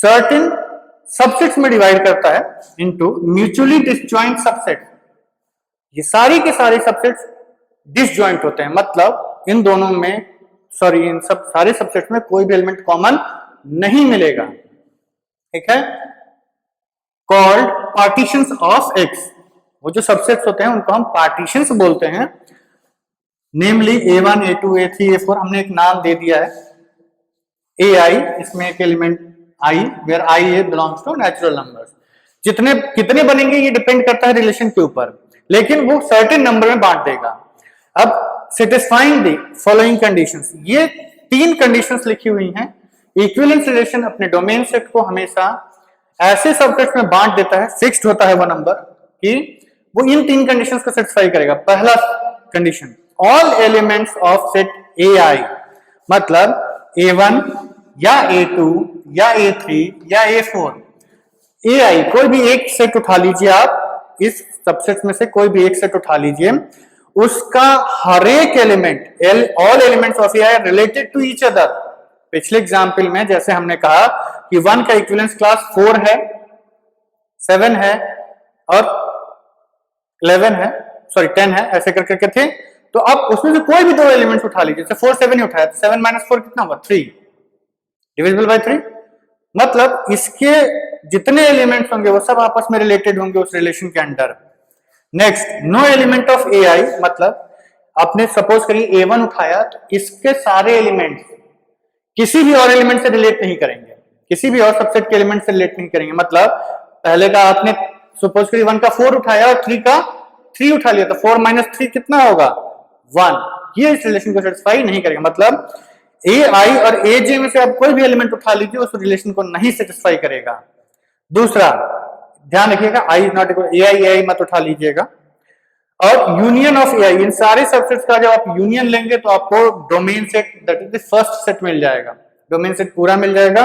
सर्टेन सबसेट्स में डिवाइड करता है इनटू म्यूचुअली डिसजॉइंट सबसेट। ये सारी के सारे सबसेट्स डिसजॉइंट होते हैं, मतलब इन दोनों में इन सब सारे सबसेट्स में कोई भी एलिमेंट कॉमन नहीं मिलेगा, ठीक है। Called partitions of x. वो जो सबसेट्स होते हैं उनको हम पार्टीशंस बोलते हैं, नेमली A1 A2 A3 A4। हमने एक नाम दे दिया है AI, इसमें एक element I, where I belongs to natural numbers. जितने कितने बनेंगे ये डिपेंड करता है रिलेशन के ऊपर, लेकिन वो सर्टेन नंबर में बांट देगा। अब सेटिस्फाइंग द फॉलोइंग कंडीशंस, ये 3 कंडीशंस लिखी हुई हैं। इक्विवेलेंस रिलेशन अपने डोमेन सेट को हमेशा ऐसे सबसेट्स में बांट देता है, फिक्स्ड होता है वो नंबर, कि वो इन 3 कंडीशंस को सेटिस्फाई करेगा। पहला condition, all elements of set AI, मतलब A1 या A2 या A3 या A4, AI कोई भी एक सेट उठा लीजिए, आप इस सबसेट में से कोई भी एक सेट उठा लीजिए, उसका हर एक element, all elements of AI related to each other. पिछले एग्जाम्पल में जैसे हमने कहा कि 1 का इक्विवेलेंस क्लास 4 है, 7 है और 11 है, 10 है, ऐसे कर करके थे। तो अब उसमें से कोई भी 2 एलिमेंट्स उठा लीजिए, जैसे 4 7 ही उठाया तो 7 - 4 कितना हुआ, 3, डिविजिबल बाय 3। मतलब इसके जितने एलिमेंट्स होंगे वो सब आपस में रिलेटेड होंगे उस रिलेशन के अंडर। Next, no element of AI, मतलब आपने सपोज करिए A1 उठाया तो इसके सारे एलिमेंट्स किसी भी और एलिमेंट से रिलेट नहीं करेंगे, किसी भी और सबसेट के एलिमेंट से रिलेट नहीं करेंगे। मतलब पहले का आपने सपोज करिए 1 का 4 उठाया और 3 का 3 उठा लिया, तो 4 - 3 कितना होगा, 1। ये इस रिलेशन को सेटिस्फाई नहीं करेगा। मतलब AI और AJ में से आप कोई भी एलिमेंट उठा लीजिए, उस रिलेशन को नहीं सेटिस्फाई करेगा। दूसरा, ध्यान रखिएगा, I is not equal AI मत उठा लीजिएगा। और यूनियन ऑफ AI, इन सारे सबसेट्स का जब आप यूनियन लेंगे तो आपको domain set, that is the first set मिल जाएगा, डोमेन सेट पूरा मिल जाएगा।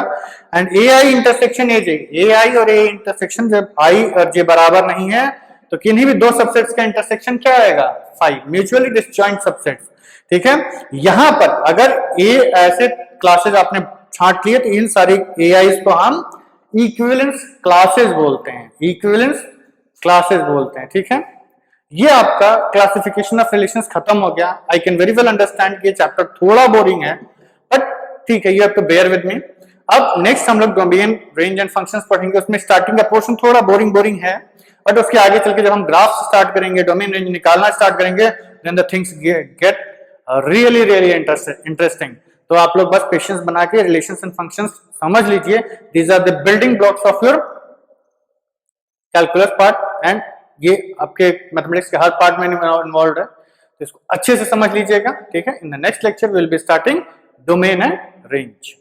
And AI intersection AJ, AI और A इंटरसेक्शन जब I और J बराबर नहीं है तो किन्हीं भी 2 सबसेट्स का इंटरसेक्शन क्या आएगा, 5, म्यूचुअली डिसजॉइंट सबसेट्स, ठीक है। यहां पर अगर A ऐसे क्लासेस आपने छांट लिए तो इन सारी AIs को हम इक्विवेलेंस क्लासेस बोलते हैं, इक्विवेलेंस क्लासेस बोलते हैं, ठीक है। ये आपका क्लासिफिकेशन ऑफ रिलेशंस खत्म हो गया। I can very well understand कि ये चैप्टर थोड़ा बोरिंग है, बट ठीक है, you have to bear with me. अब नेक्स्ट हम लोग डोमेन, रेंज एंड फंक्शंस पढ़ेंगे। उसमें स्टार्टिंग का पोर्शन थोड़ा बोरिंग है, बट उसके आगे चल के जब हम ग्राफ स्टार्ट करेंगे, डोमेन रेंज निकालना स्टार्ट करेंगे, then the things get really interesting. तो आप लोग बस पेशेंस बना के रिलेशंस एंड फंक्शंस समझ लीजिए। These are the building blocks of your calculus part, and ये आपके मैथमेटिक्स के हर पार्ट में इन्वॉल्व है, तो इसको अच्छे से समझ लीजिएगा, ठीक है। In the next lecture will be starting domain and range.